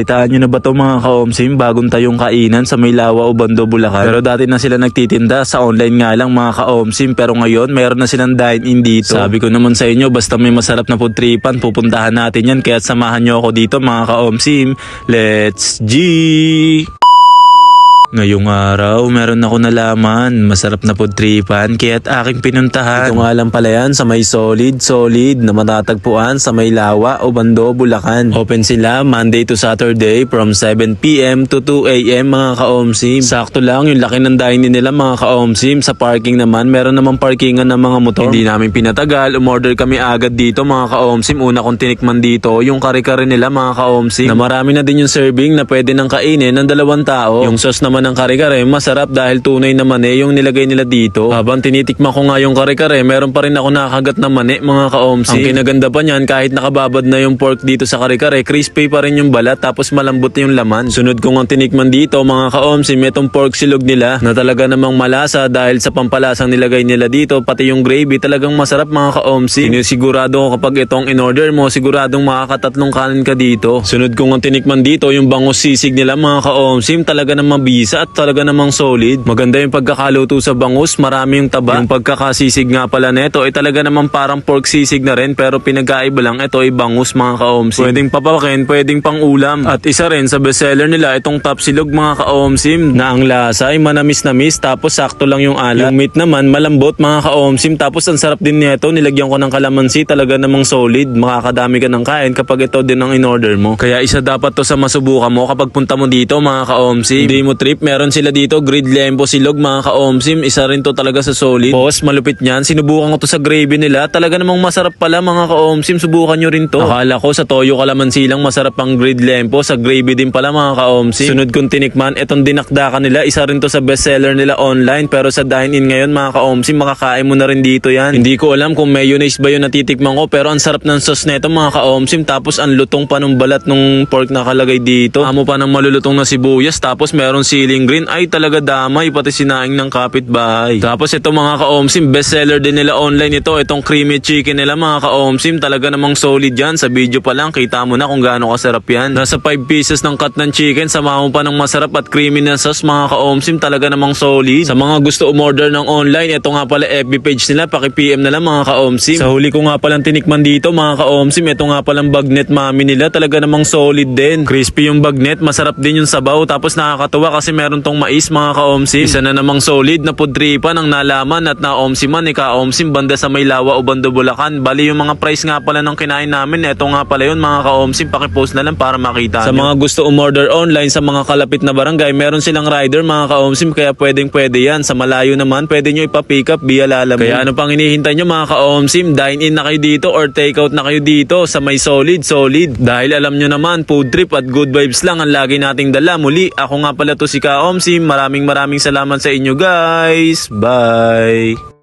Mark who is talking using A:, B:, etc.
A: Itaan nyo na ba to mga ka-omsim? Bagong tayong kainan sa Maylawa, Obando, Bulacan. Pero dati na sila nagtitinda sa online nga lang mga ka-omsim. Pero ngayon meron na silang dine-in dito. Sabi ko naman sa inyo, basta may masarap na food tripan, pupuntahan natin yan. Kaya samahan nyo ako dito mga ka-omsim. Let's G! Ngayong araw, meron ako nalaman. Masarap na food tripan, kaya't aking pinuntahan. Ito nga lang pala yan sa may solid na matatagpuan sa Maylawa, Obando, Bulacan. Open sila Monday to Saturday from 7 PM to 2 AM mga ka-omsim. Sakto lang yung laki ng dining nila mga ka-omsim. Sa parking naman, meron namang parkingan ng mga motor. Hindi namin pinatagal, umorder kami agad dito mga ka-omsim. Una kong tinikman dito, yung kare-kare nila mga ka-omsim. Na marami na din yung serving na pwede nang kainin ng 2 tao. Yung sauce naman ng kare-kare, masarap dahil tunay na mani yung nilagay nila dito. Habang tinitikman ko nga yung kare-kare, meron pa rin ako nakagat na mani mga ka-omsim. Ang kinaganda pa niyan, kahit nakababad na yung pork dito sa kare-kare, crispy pa rin yung balat tapos malambot na yung laman. Sunod ko nga tinikman dito mga ka-omsim, itong pork silog nila na talaga namang malasa dahil sa pampalasang nilagay nila dito, pati yung gravy talagang masarap mga ka-omsim. Sinisigurado ko kapag itong in-order mo, siguradong makakatatlong kanin ka dito. Sunod ko nga tinikman dito yung bangus sisig nila mga ka-omsim, talaga namang mabisa at talaga namang solid. Maganda yung pagkakaluto sa bangus, marami yung taba. Yung pagkakasisig nga pala neto ay talaga namang parang pork sisig na rin pero pinagkaiba lang, ito ay bangus mga ka-omsim. Pwedeng papakin, pwedeng pang ulam. At isa rin sa bestseller nila itong tapsilog mga ka-omsim na ang lasa ay manamis-namis tapos sakto lang yung alat. Yung meat naman malambot mga ka-omsim tapos ang sarap din nito, nilagyan ko ng kalamansi, talaga namang solid. Makakadami ka ng kain kapag ito din ang in-order mo. Kaya isa dapat to sa masubukan mo kapag punta mo dito mga ka-omsim. Hindi mo trip, meron sila dito grilled lempo silog mga ka-omsim, isa rin to talaga sa solid. Boss, malupit niyan, sinubukan ko to sa gravy nila, talaga namang masarap pala mga ka-omsim, subukan nyo rin to. Akala ko sa toyo kalamansi lang masarap ang grilled lempo, sa gravy din pala mga ka-omsim. Sunod kong tinikman, etong dinakdakan nila, isa rin to sa bestseller nila online pero sa dine-in ngayon mga ka-omsim, makakain mo na rin dito yan. Hindi ko alam kung mayonnaise ba yung natitikman ko pero ang sarap ng sauce neto mga ka-omsim, tapos ang lutong pa nung balat nung pork nakalagay dito. Amo pa ng malulutong na sibuyas, tapos meron siling green, ay talaga damay, pati sinaing ng kapitbahay. Tapos ito mga ka-omsim, bestseller din nila online ito, itong creamy chicken nila mga ka-omsim, talaga namang solid yan. Sa video pa lang, kita mo na kung gaano kasarap yan. Nasa 5 pieces ng cut ng chicken, sama mo pa ng masarap at creamy na sauce mga ka-omsim, talaga namang solid. Sa mga gusto umorder ng online, ito nga pala FB page nila, paki-PM na lang mga ka-omsim. Sa huli ko nga palang tinikman dito mga ka-omsim, ito nga palang bagnet mami nila, talaga namang solid din. Crispy yung bagnet, masarap din yung sabaw, tapos nakakatuwa kasi meron tong mais mga ka-omsim. Isa na namang solid na food tripan ang nalaman at na-omsiman ni ka-omsim banda sa Maylawa, Obando, Bulacan. Bali yung mga price nga pala ng kinain namin, eto nga pala yun mga ka-omsim, pakipost na lang para makita sa nyo. Mga gusto umorder online sa mga kalapit na barangay, meron silang rider mga ka-omsim, kaya pwedeng yan. Sa malayo naman, pwede nyo ipa-pick up via Lalamove. Kaya ano pang hinihintay nyo mga ka-omsim, dine in na kayo dito or take out na kayo dito sa may solid. Dahil alam nyo naman, food trip at good vibes lang ang lagi nating dala. Muli, ako nga pala to si ka-omsim. Maraming salamat sa inyo guys. Bye!